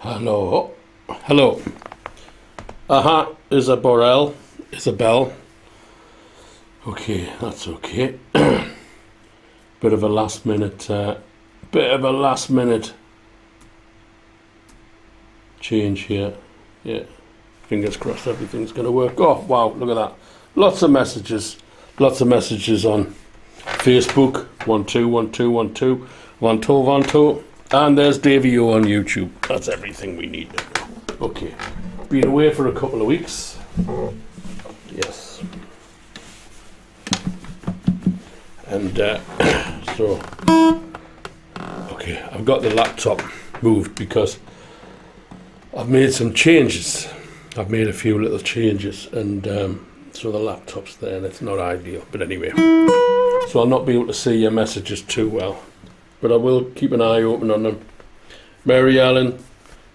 Hello. Hello. Isabel. Okay, that's okay. Bit of a last minute change here. Yeah. Fingers crossed everything's gonna work. Oh wow, look at that. Lots of messages on Facebook. 1-2-1-2-1-2. And there's Davey O on YouTube. That's everything we need to know. Okay. Been away for a couple of weeks. Yes. And so okay, I've got the laptop moved because I've made some changes. I've made a few little changes, and so the laptop's there and it's not ideal. But anyway, so I'll not be able to see your messages too well, but I will keep an eye open on them. Mary Allen,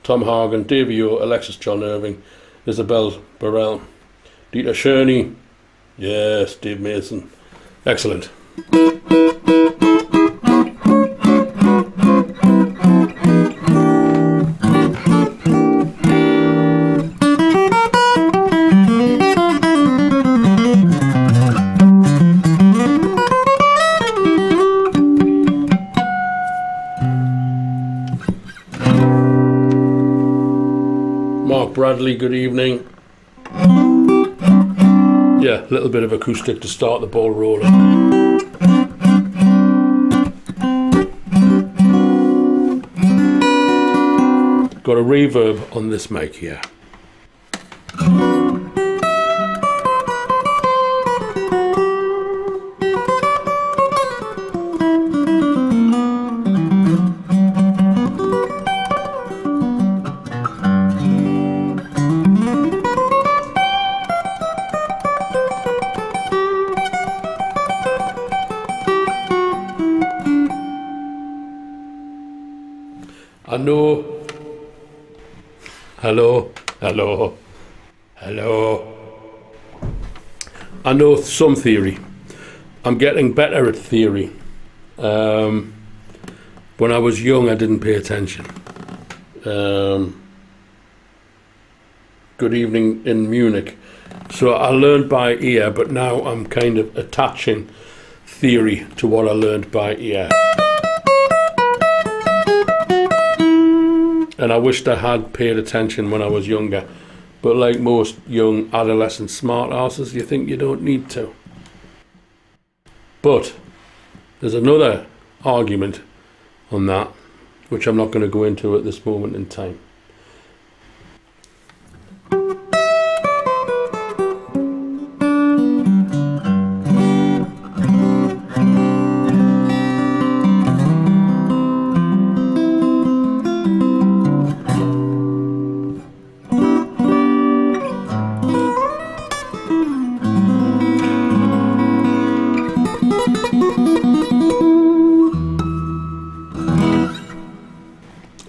Tom Hagen, Davey O, Alexis John Irving, Isabel Burrell, Dieter Sherney, yes, Dave Mason. Excellent. Bradley, good evening. Yeah, a little bit of acoustic to start the ball rolling. Got a reverb on this mic here. I know. Hello. I know some theory. I'm getting better at theory. When I was young, I didn't pay attention. Good evening in Munich. So I learned by ear, but now I'm kind of attaching theory to what I learned by ear. And I wished I had paid attention when I was younger. But like most young adolescent smart asses, you think you don't need to. But there's another argument on that, which I'm not going to go into at this moment in time.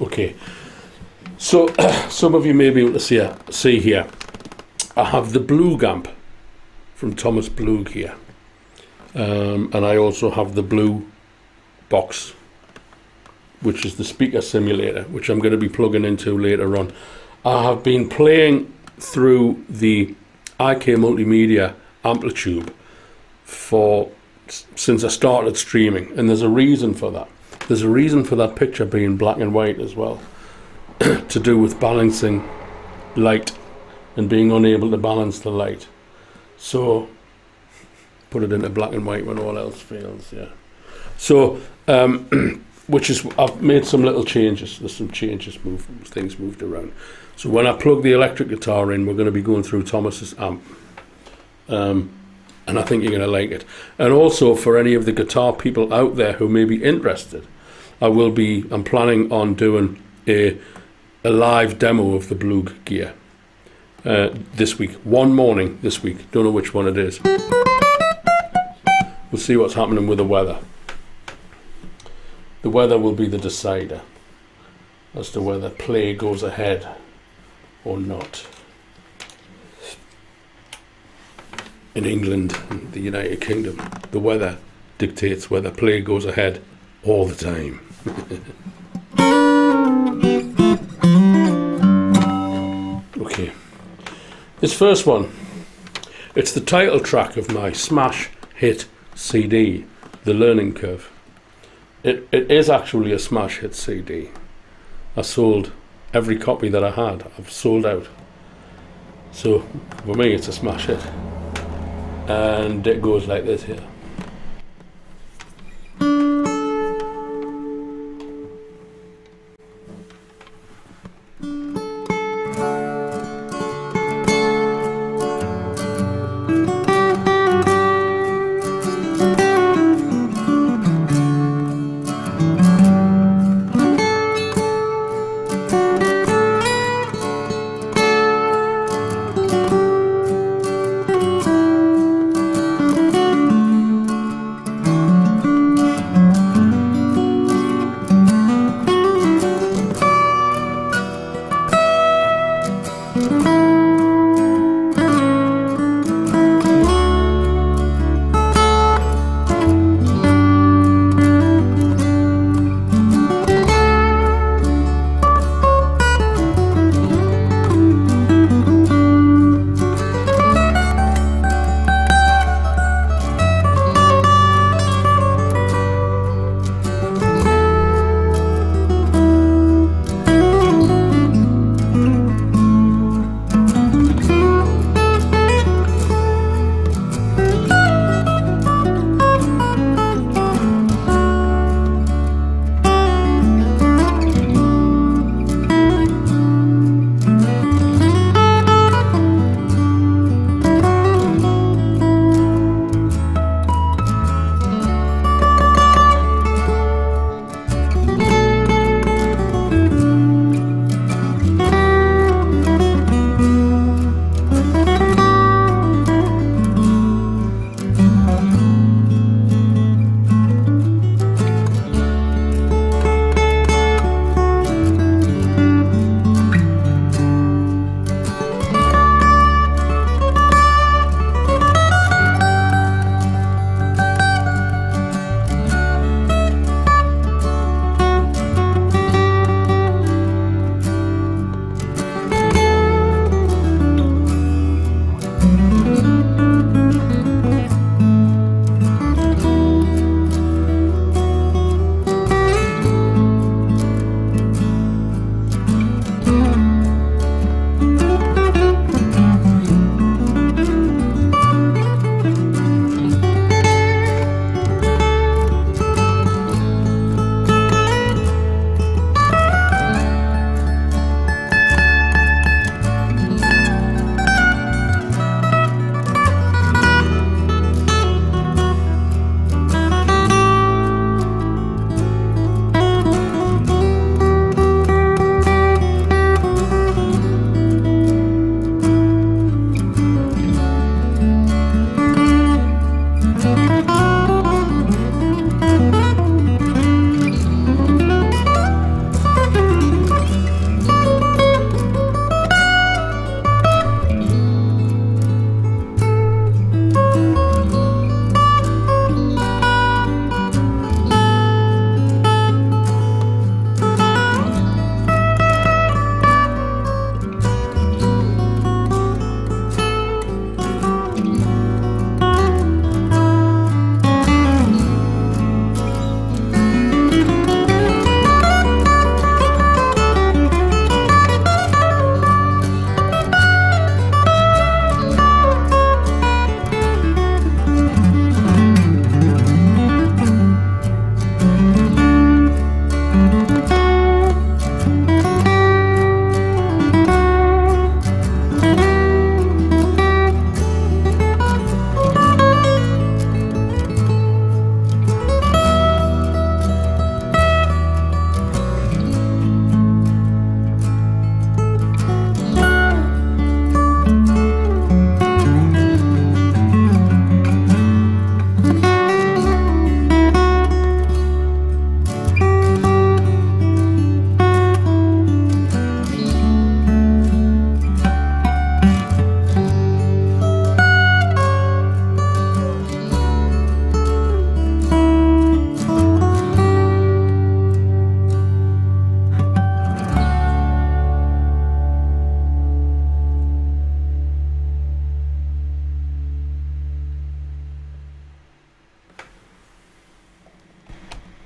Okay, so some of you may be able to see here, I have the Blue amp from Thomas Blue here, and I also have the Blue box, which is the speaker simulator, which I'm going to be plugging into later on. I have been playing through the IKMultimedia Amplitube since I started streaming, and there's a reason for that. There's a reason for that picture being black and white as well, to do with balancing light and being unable to balance the light. So put it into black and white when all else fails. Yeah. So I've made some little changes. There's some changes, things moved around. So when I plug the electric guitar in, we're going to be going through Thomas's amp. And I think you're going to like it. And also for any of the guitar people out there who may be interested, I'm planning on doing a live demo of the Blue gear this week. One morning this week. Don't know which one it is. We'll see what's happening with the weather. The weather will be the decider as to whether play goes ahead or not. In England and the United Kingdom, the weather dictates whether play goes ahead all the time. This first one, it's the title track of my smash hit CD, The Learning Curve. It is actually a smash hit CD. I sold every copy that I had. I've sold out. So for me it's a smash hit. And it goes like this here.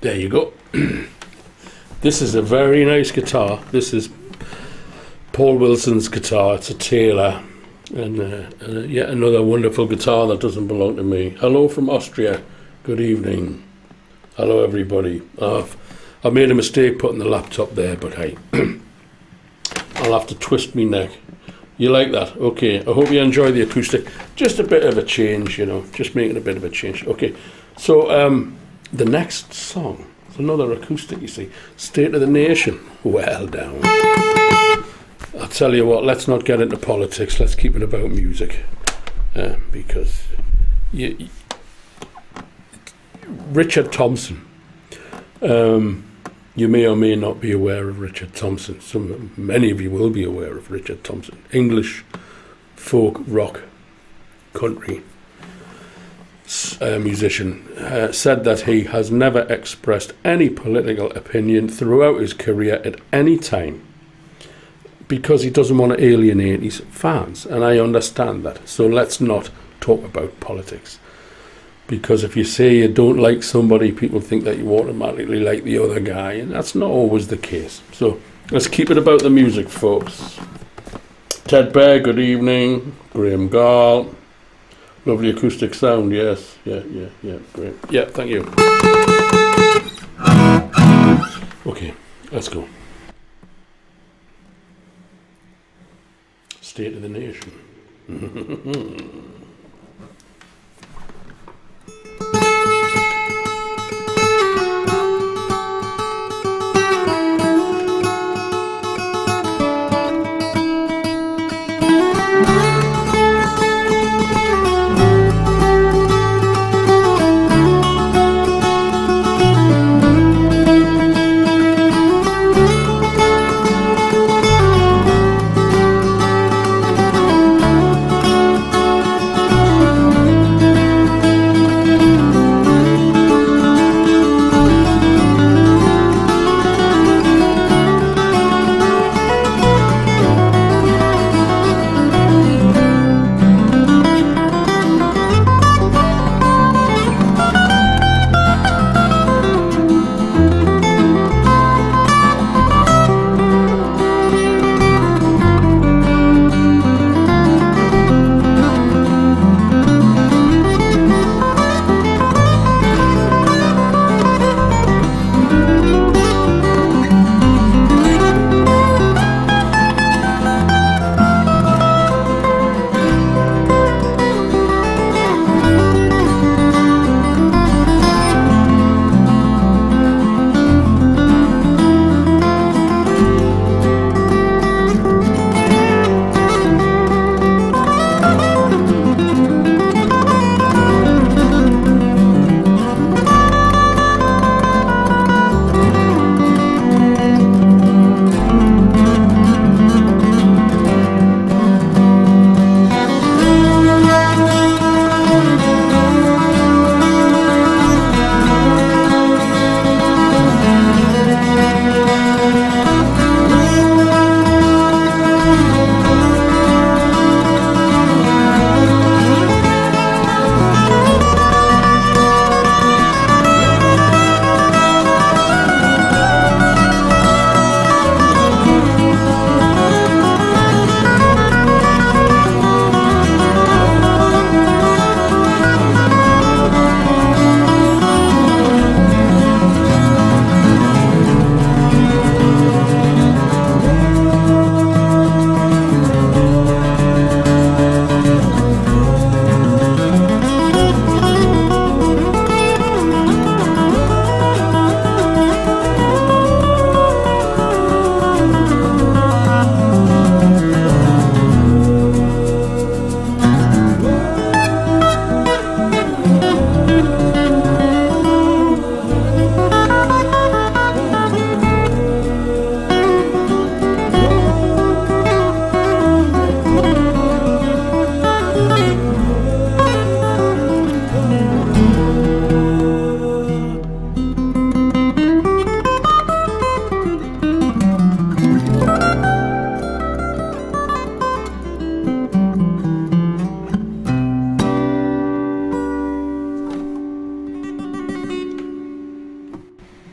there you go. This is a very nice guitar. This is Paul Wilson's guitar. It's a Taylor, and yet another wonderful guitar that doesn't belong to me. Hello from Austria. Good evening. Hello everybody. I've made a mistake putting the laptop there, but hey, I'll have to twist me neck. You like that? Okay, I hope you enjoy the acoustic. Just a bit of a change, you know, just making a bit of a change. Okay, so the next song is another acoustic, you see. State of the Nation. Well down. I'll tell you what, let's not get into politics. Let's keep it about music. Because Richard Thompson. You may or may not be aware of Richard Thompson. Many of you will be aware of Richard Thompson. English folk rock country musician. Said that he has never expressed any political opinion throughout his career at any time because he doesn't want to alienate his fans. And I understand that. So let's not talk about politics. Because if you say you don't like somebody, people think that you automatically like the other guy, and that's not always the case. So let's keep it about the music, folks. Ted Bear, good evening. Graham Gall, lovely acoustic sound, yes. Yeah, great. Yeah, thank you. Okay, let's go. State of the Nation.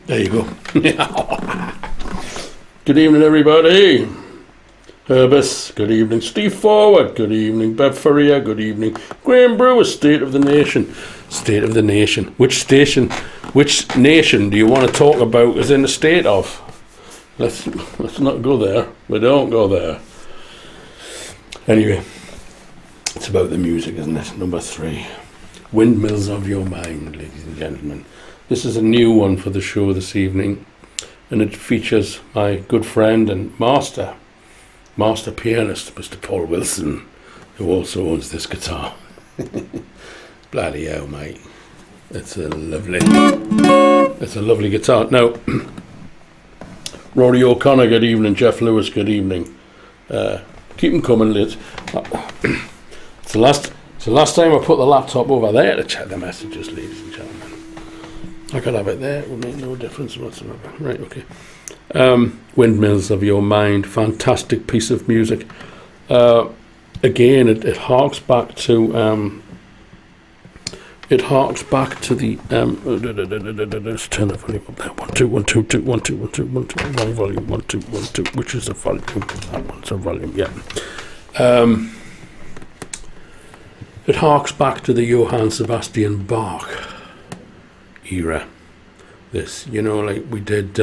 There you go. Good evening, everybody. Herbus, good evening. Steve Forward, good evening. Bev Ferrier, good evening. Graham Brewer, State of the Nation. State of the Nation. Which nation do you want to talk about as in the state of? Let's not go there. We don't go there. Anyway, it's about the music, isn't it? Number 3. Windmills of Your Mind, ladies and gentlemen. This is a new one for the show this evening, and it features my good friend and master pianist, Mr. Paul Wilson, who also owns this guitar. Bloody hell, mate. It's a lovely guitar. Now, Rory O'Connor, good evening. Jeff Lewis, good evening. Keep them coming, lads. It's the last time I put the laptop over there to check the messages, ladies and gentlemen. I could have it there. It would make no difference whatsoever. Right, okay. Windmills of Your Mind. Fantastic piece of music. Again, it harks back to... It harks back to the let's turn the volume up there. 1 2 1 2 2 1 2 1 2 1 2 1 volume 1 2 1 2. Which is the volume? That one's a volume. Yeah. It harks back to the Johann Sebastian Bach era. This, like we did.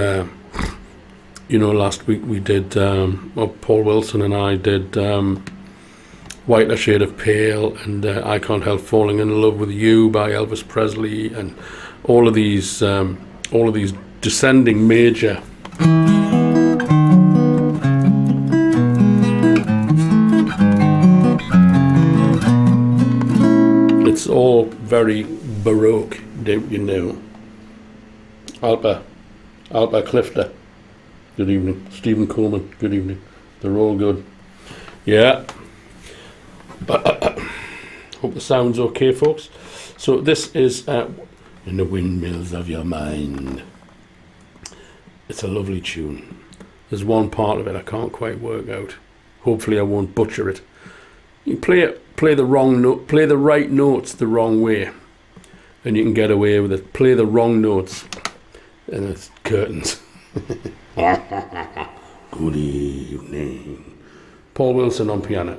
Last week we did. Paul Wilson and I did. Whiter Shade of Pale and I Can't Help Falling in Love with You by Elvis Presley, and all of these descending major it's all very Baroque, don't you know? Alba Clifter, good evening. Stephen Coleman, good evening. They're all good. Yeah. Hope the sound's okay, folks. So this is In the Windmills of Your Mind. It's a lovely tune. There's one part of it I can't quite work out. Hopefully I won't butcher it. You play the wrong note, play the right notes the wrong way, and you can get away with it. Play the wrong notes, and it's curtains. Good evening. Paul Wilson on piano.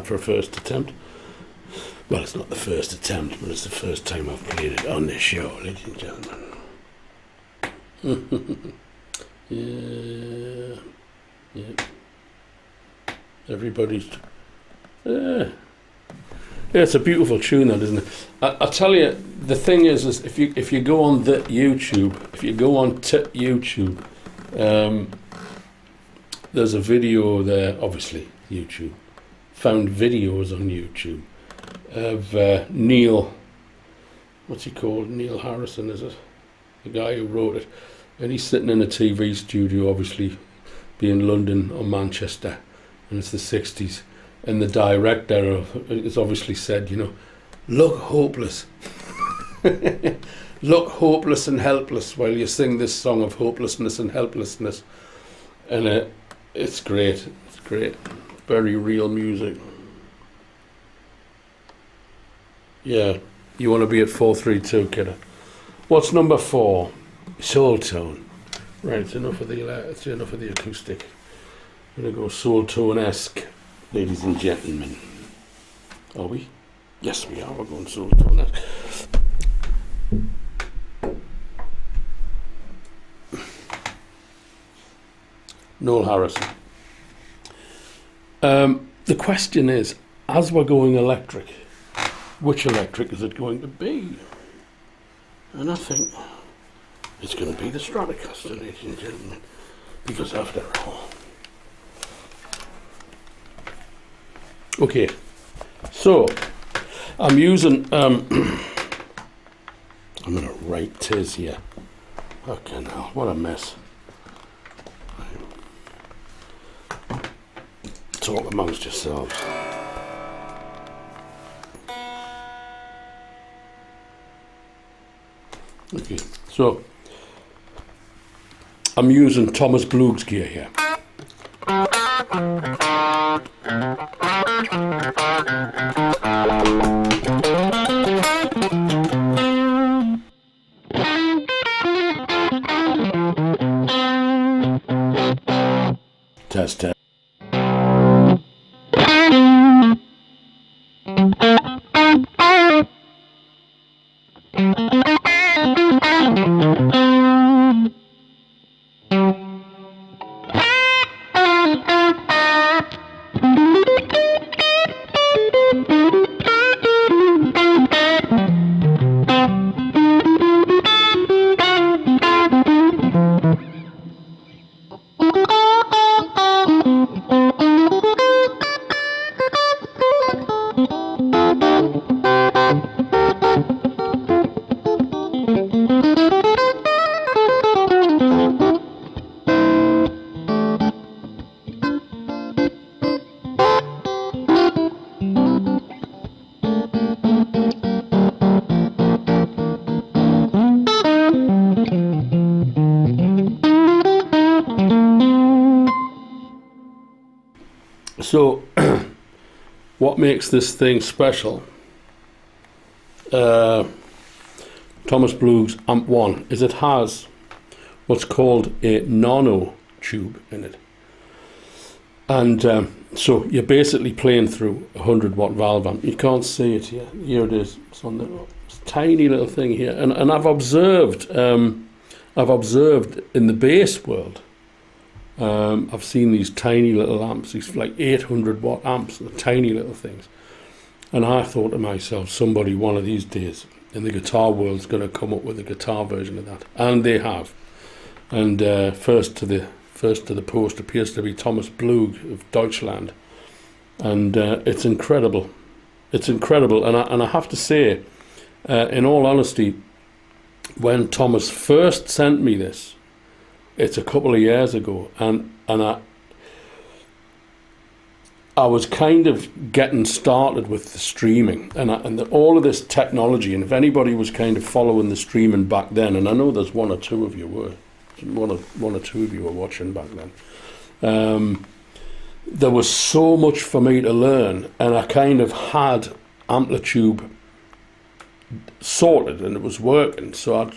bad for a first attempt. Well, it's not the first attempt, but it's the first time I've played it on this show, ladies and gentlemen. Yeah. Everybody's... Yeah, it's a beautiful tune, that, isn't it? I tell you, the thing is if you go on the YouTube, if you go on YouTube, there's a video there, obviously, YouTube. Found videos on YouTube of Neil, what's he called? Neil Harrison, is it? The guy who wrote it. And he's sitting in a TV studio, obviously, being London or Manchester, and it's the 60s. And the director has obviously said, you know, look hopeless. Look hopeless and helpless while you sing this song of hopelessness and helplessness. And it's great. It's great. Very real music. Yeah. You want to be at 432, kiddo. What's number 4? Soul Tone. Right, it's enough of the acoustic. I'm going to go Soul Tone-esque, ladies and gentlemen. Are we? Yes, we are. We're going Soul Tone-esque. Noel Harrison. The question is, as we're going electric, which electric is it going to be? And I think it's going to be the Stratocaster, ladies and gentlemen, because after all. Okay, so I'm using, I'm going to write Tiz here. Fucking hell, what a mess. Talk amongst yourselves. Okay, so I'm using Thomas Blug's gear here. Test, test. So, what makes this thing special, Thomas Blug's Amp 1, is it has what's called a nano tube in it. And so you're basically playing through a 100-watt valve amp. You can't see it here. Here it is. It's on the tiny little thing here. And I've observed in the bass world, I've seen these tiny little amps, these like 800-watt amps, the tiny little things. And I thought to myself, somebody one of these days in the guitar world is going to come up with a guitar version of that. And they have. And first to the post appears to be Thomas Blug of Deutschland. And it's incredible. It's incredible. And I have to say, in all honesty, when Thomas first sent me this, it's a couple of years ago, and I was kind of getting started with the streaming and all of this technology. And if anybody was kind of following the streaming back then, and I know there's one or two of you were watching back then, there was so much for me to learn, and I kind of had Amplitube sorted, and it was working. So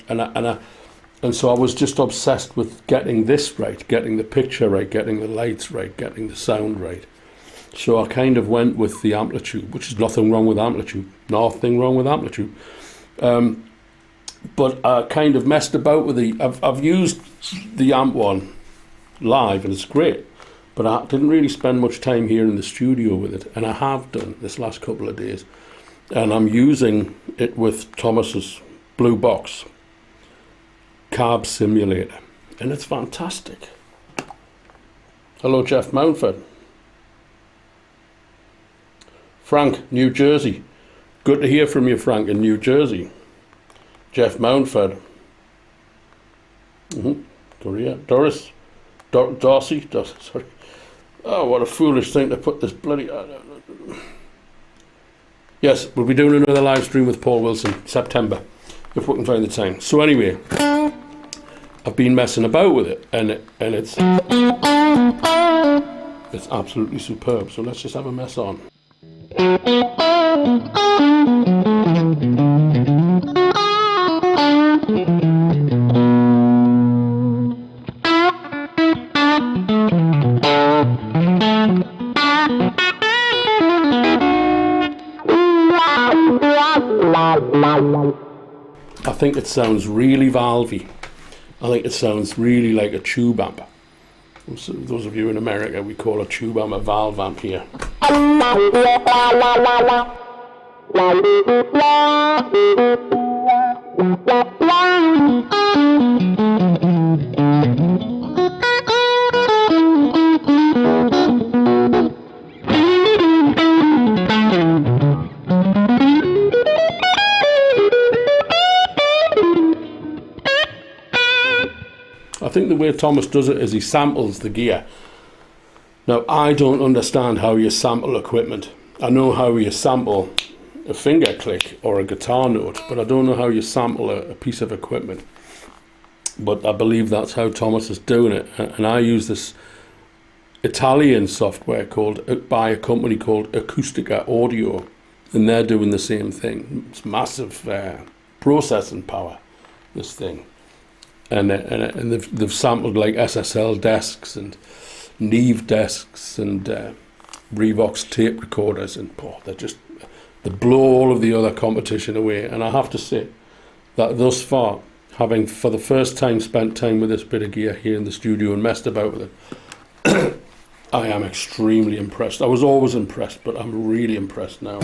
I was just obsessed with getting this right, getting the picture right, getting the lights right, getting the sound right. So I kind of went with the Amplitube, which is nothing wrong with Amplitube. Nothing wrong with Amplitube. But I kind of messed about with I've used the Amp one live and it's great. But I didn't really spend much time here in the studio with it. And I have done this last couple of days. And I'm using it with Thomas's Blue Box Carb Simulator. And it's fantastic. Hello, Jeff Mountford. Frank, New Jersey. Good to hear from you, Frank, in New Jersey. Jeff Mountford. Korea. Doris. Darcy. Sorry. Oh, what a foolish thing to put this bloody... Yes, we'll be doing another live stream with Paul Wilson, September, if we can find the time. So anyway, I've been messing about with it, and it's absolutely superb. So let's just have a mess on. I think it sounds really valvey. I think it sounds really like a tube amp. So those of you in America, we call a tube amp a valve amp here. I think the way Thomas does it is he samples the gear. Now, I don't understand how you sample equipment. I know how you sample a finger click or a guitar note, but I don't know how you sample a piece of equipment. But I believe that's how Thomas is doing it. And I use this Italian software by a company called Acoustic Audio, and they're doing the same thing. It's massive processing power, this thing. And they've sampled like SSL desks and Neve desks and Revox tape recorders, and they blow all of the other competition away. And I have to say that thus far, having for the first time spent time with this bit of gear here in the studio and messed about with it, I am extremely impressed. I was always impressed, but I'm really impressed now.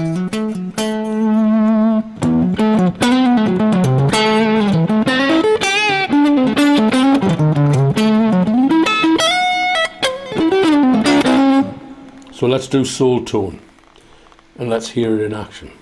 So let's do Soul Tone, and let's hear it in action.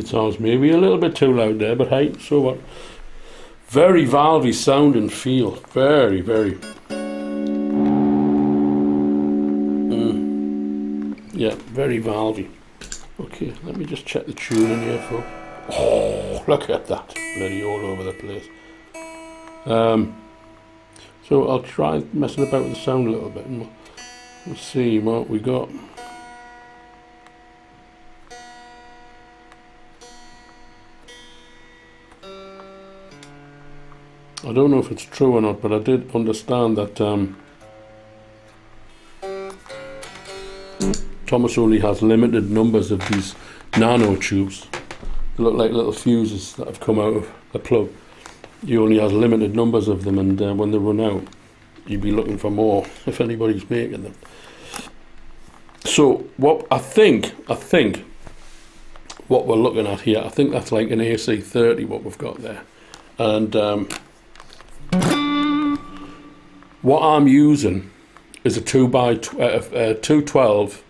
guitars. Maybe a little bit too loud there, but hey, so what? Very valvey sound and feel. Very, very. Yeah, very valvey. Okay, let me just check the tuning here, folks. Oh, look at that. Bloody all over the place. So I'll try messing about with the sound a little bit and we'll see what we got. I don't know if it's true or not, but I did understand that Thomas only has limited numbers of these nano tubes. They look like little fuses that have come out of the plug. He only has limited numbers of them, and when they run out, you'd be looking for more if anybody's making them. So what I think what we're looking at here, I think that's like an AC30 what we've got there, and what I'm using is a 212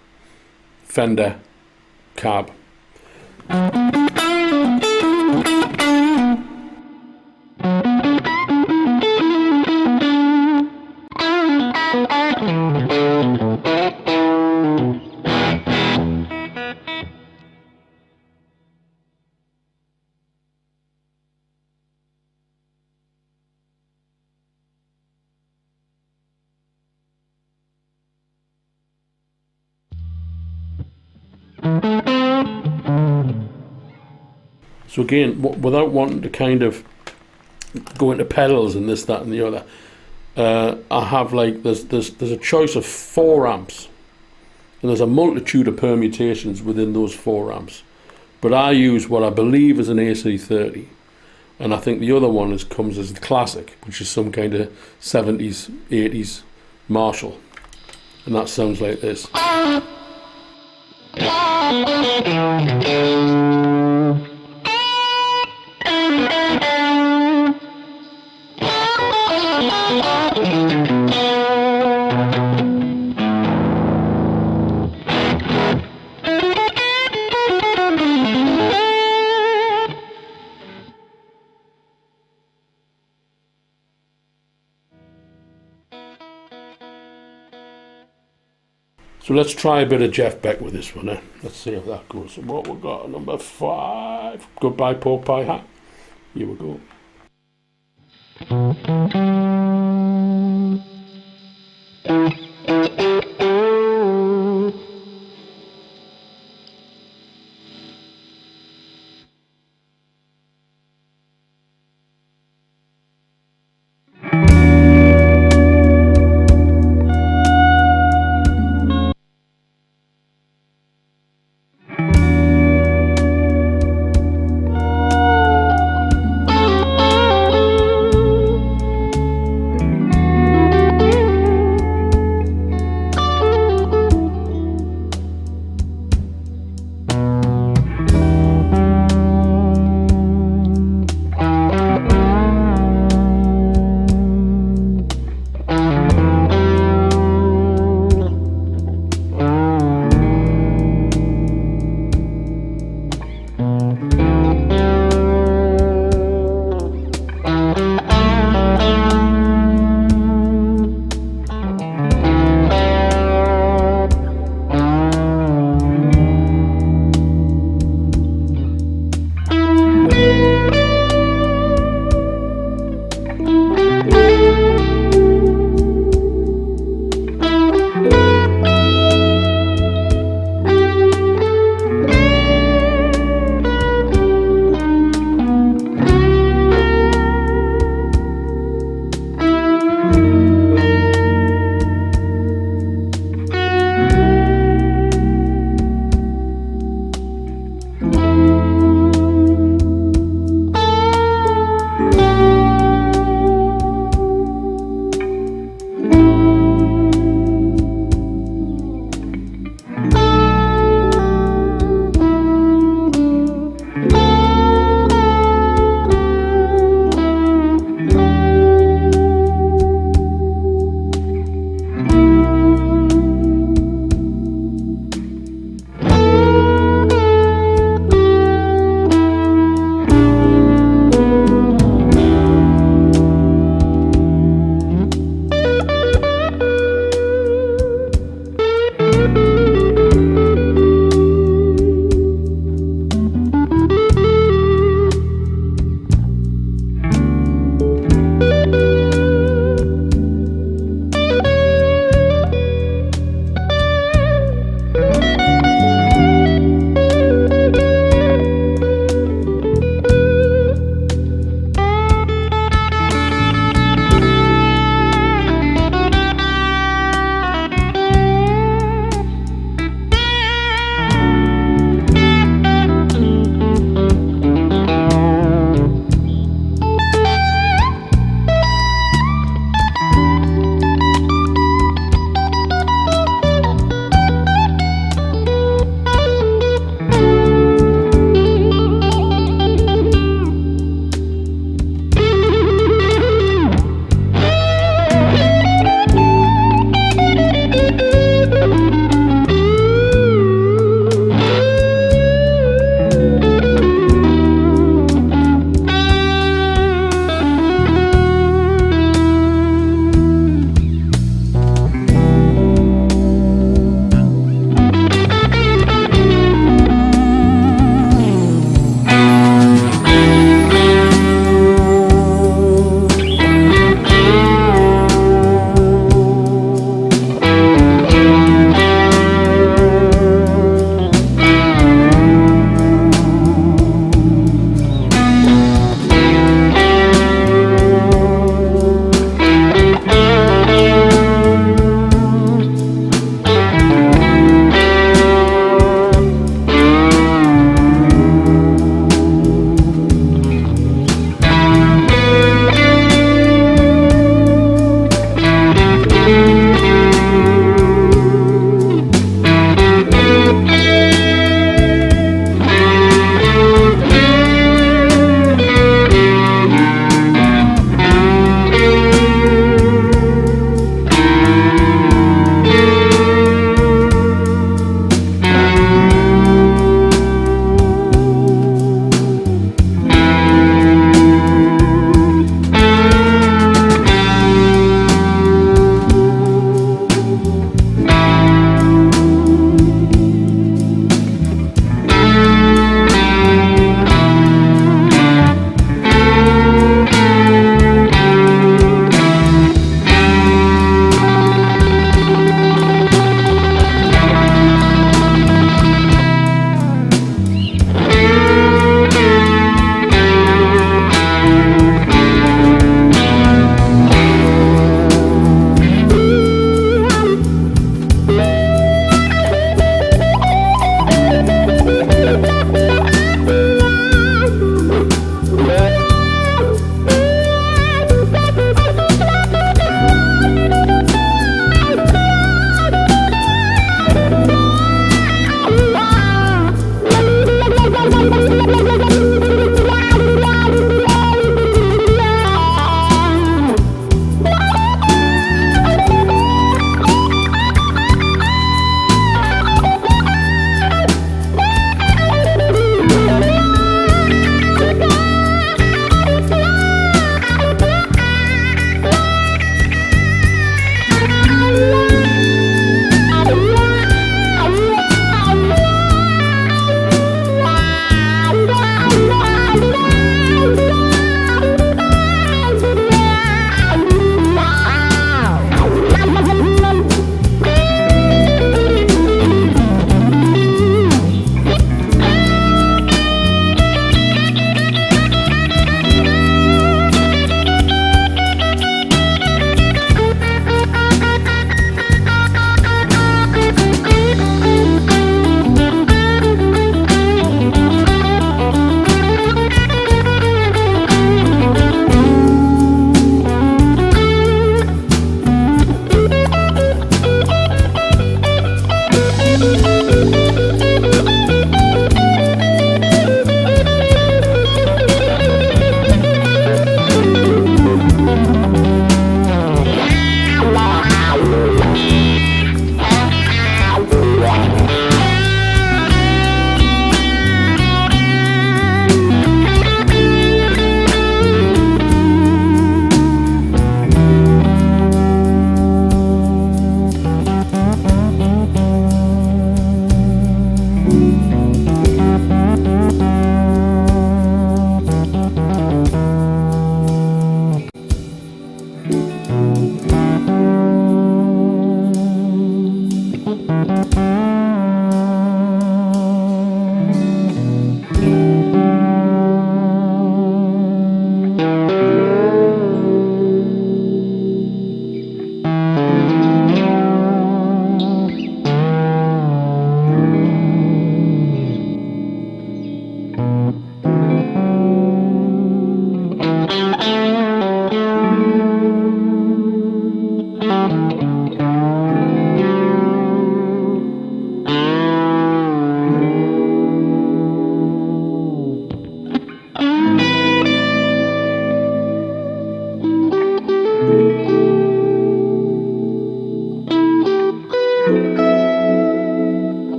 Fender cab. So again, without wanting to kind of go into pedals and this, that, and the other, I have like there's a choice of 4 amps, and there's a multitude of permutations within those 4 amps. But I use what I believe is an AC30, and I think the other one comes as the classic, which is some kind of 70s, 80s Marshall, and that sounds like this. So let's try a bit of Jeff Beck with this one. Let's see if that goes. So what we've got, number 5, Goodbye Pork Pie Hat. Here we go.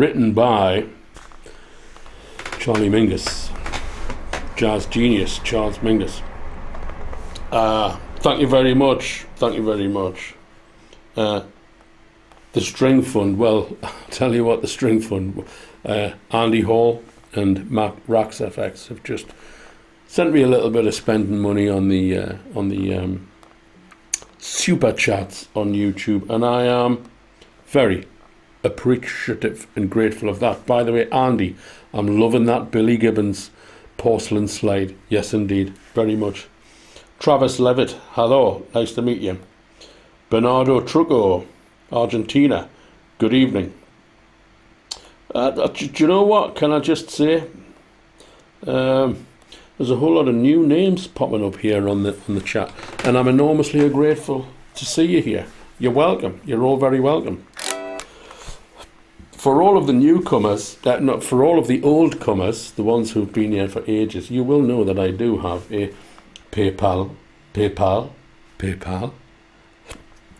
written by Charlie Mingus, jazz genius Charles Mingus. Thank you very much. Thank you very much. The String Fund. Well, I'll tell you what, the String Fund. Andy Hall and Mac Rax FX have just sent me a little bit of spending money on the super chats on YouTube, and I am very appreciative and grateful of that. By the way, Andy, I'm loving that Billy Gibbons porcelain slide. Yes, indeed, very much. Travis Levitt, hello, nice to meet you. Bernardo Trucco, Argentina, good evening. Do you know what? Can I just say, there's a whole lot of new names popping up here on the chat, and I'm enormously grateful to see you here. You're welcome. You're all very welcome. For all of the newcomers, not for all of the old comers, the ones who've been here for ages, you will know that I do have a PayPal.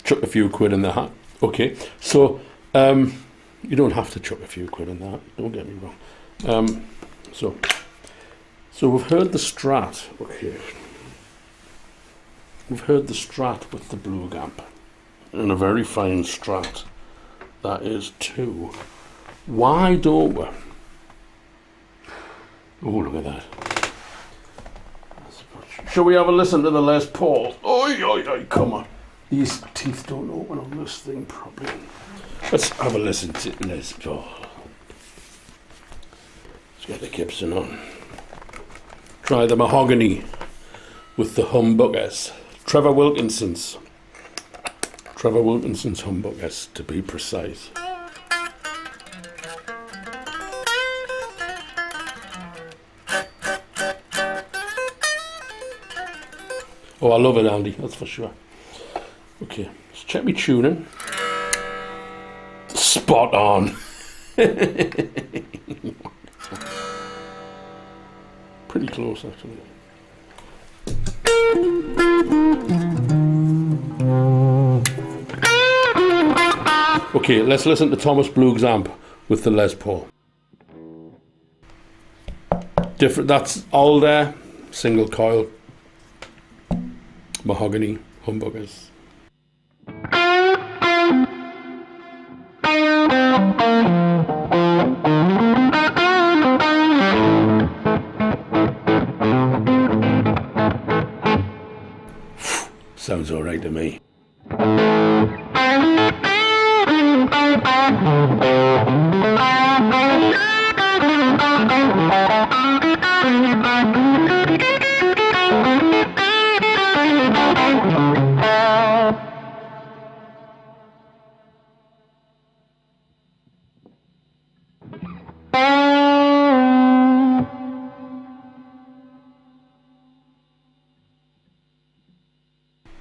Chuck a few quid in the hat. Okay, so you don't have to chuck a few quid in that. Don't get me wrong. So we've heard the Strat. Okay, we've heard the Strat with the Blue Gamp, and a very fine Strat. That is too. Why don't we? Oh, look at that. Shall we have a listen to the Les Paul? Oi, come on. These teeth don't open on this thing properly. Let's have a listen to Les Paul. Let's get the Gibson on. Try the mahogany with the humbuckers. Trevor Wilkinson's humbuckers, to be precise. Oh, I love it, Andy, that's for sure. Okay, let's check me tuning. Spot on. Pretty close, actually. Okay, let's listen to Thomas Blug's amp with the Les Paul. Different. That's all there. Single coil. Mahogany humbuckers. Sounds all right to me.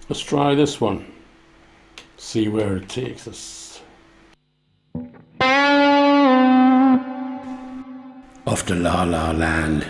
Let's try this one. See where it takes us. Off to Lollar land.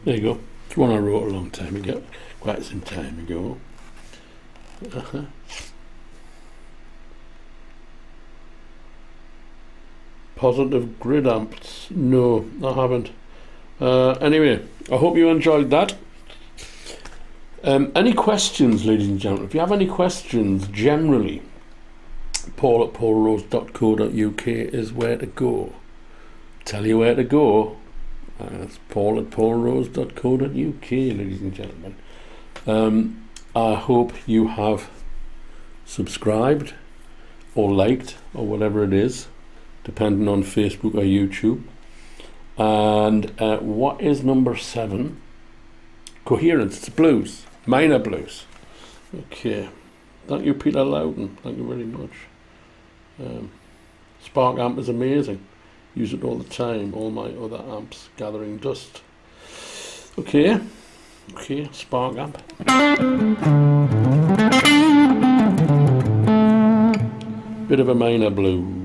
There you go. It's one I wrote a long time ago. Quite some time ago. Positive grid amps. No, I haven't. Anyway, I hope you enjoyed that. Any questions, ladies and gentlemen? If you have any questions generally, paul@paulrose.co.uk is where to go. Tell you where to go. It's paul@paulrose.co.uk, ladies and gentlemen. I hope you have subscribed or liked or whatever it is, depending on Facebook or YouTube. And what is number 7? Coherence. It's blues, minor blues. Okay. Thank you, Peter Loudon. Thank you very much. Spark amp is amazing. Use it all the time. All my other amps gathering dust. Okay. Okay, Spark amp. Bit of a minor blues.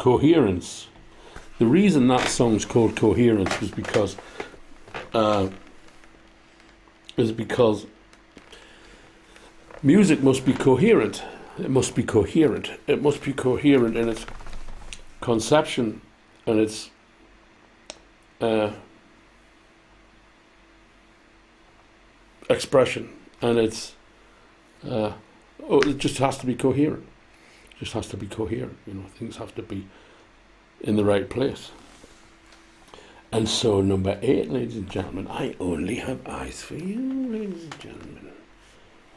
coherence. The reason that song's called Coherence is because music must be coherent. It must be coherent. It must be coherent in its conception and its expression, and its it just has to be coherent. It just has to be coherent. You know, things have to be in the right place. And so, number 8, ladies and gentlemen, I only have eyes for you, ladies and gentlemen.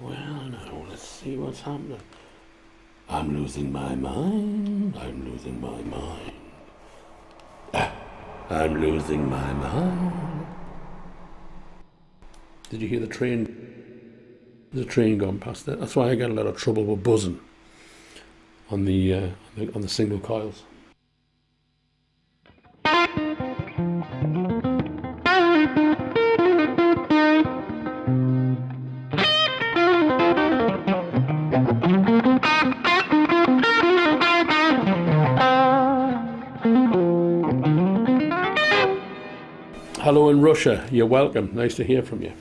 Well, now let's see what's happening. I'm losing my mind. I'm losing my mind. I'm losing my mind. Did you hear the train? There's a train going past there. That's why I get a lot of trouble with buzzing on the single coils. Hello in Russia, you're welcome. Nice to hear from you.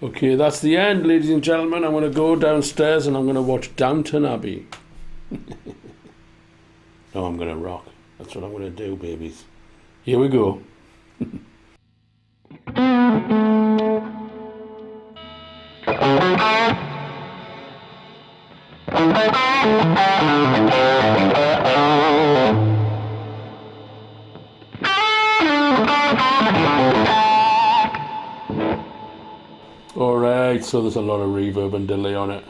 Okay, that's the end, ladies and gentlemen. I'm going to go downstairs and I'm going to watch Downton Abbey. No, I'm going to rock. That's what I'm going to do, babies. Here we go. Alright, so there's a lot of reverb and delay on it.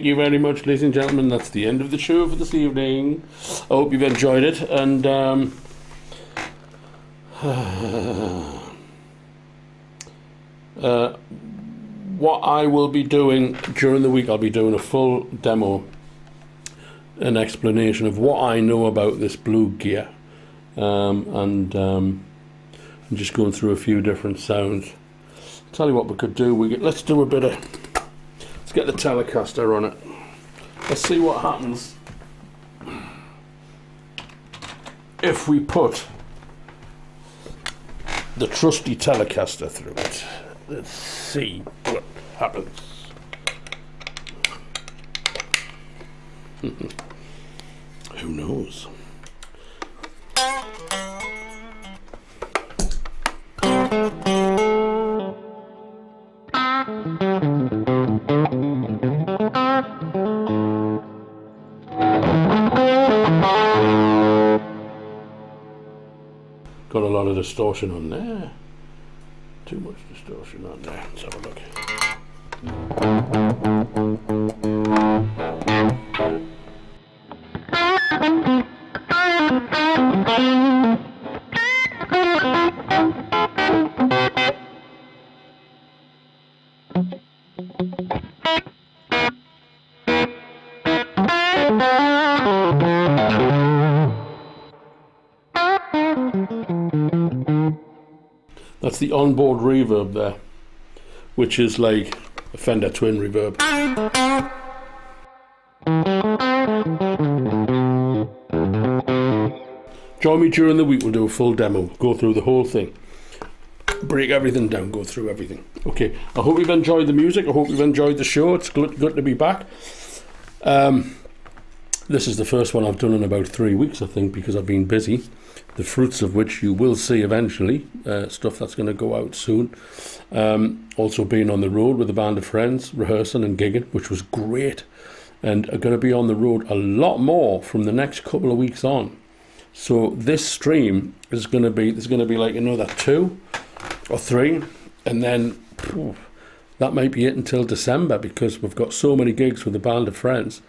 thank you very much, ladies and gentlemen. That's the end of the show for this evening. I hope you've enjoyed it, and what I will be doing during the week, I'll be doing a full demo, an explanation of what I know about this blue gear, and I'm just going through a few different sounds. Tell you what we could do. Let's do a bit of. Let's get the Telecaster on it. Let's see what happens if we put the trusty Telecaster through it. Let's see what happens. Who knows? Got a lot of distortion on there. Too much distortion on there. Let's have a look. That's the onboard reverb there, which is like a Fender twin reverb. Join me during the week, we'll do a full demo, go through the whole thing, break everything down, go through everything. Okay, I hope you've enjoyed the music, I hope you've enjoyed the show. It's good to be back. This is the first one I've done in about 3 weeks, I think, because I've been busy. The fruits of which you will see eventually, stuff that's going to go out soon. Also being on the road with a band of friends, rehearsing and gigging, which was great. And are going to be on the road a lot more from the next couple of weeks on. So this stream is going to be, there's going to be like another 2 or 3. And then that might be it until December, because we've got so many gigs with a band of friends.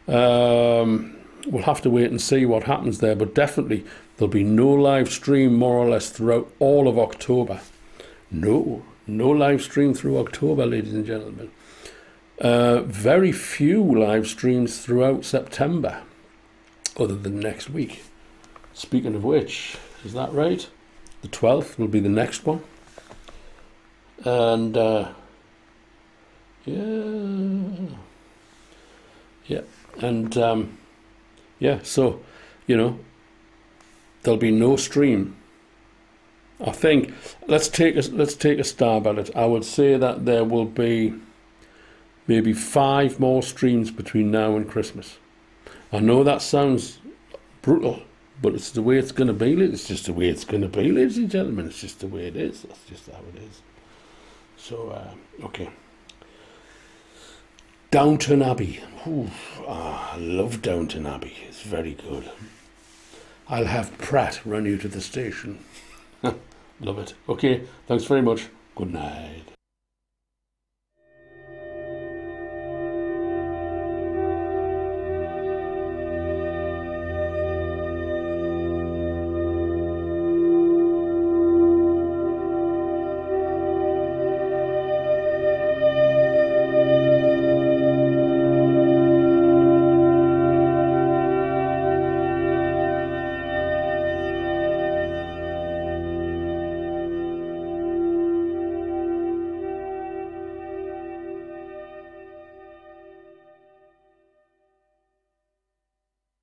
We'll have to wait and see what happens there, but definitely there'll be no live stream more or less throughout all of October. No live stream through October, ladies and gentlemen. Very few live streams throughout September, other than next week. Speaking of which, is that right? The 12th will be the next one. And yeah, and yeah, so, you know, there'll be no stream. I think let's take a stab at it. I would say that there will be maybe 5 more streams between now and Christmas. I know that sounds brutal, but it's the way it's going to be. It's just the way it's going to be, ladies and gentlemen. It's just the way it is. That's just how it is. So, okay. Downton Abbey. I love Downton Abbey. It's very good. I'll have Pratt run you to the station. Love it. Okay, thanks very much. Good night.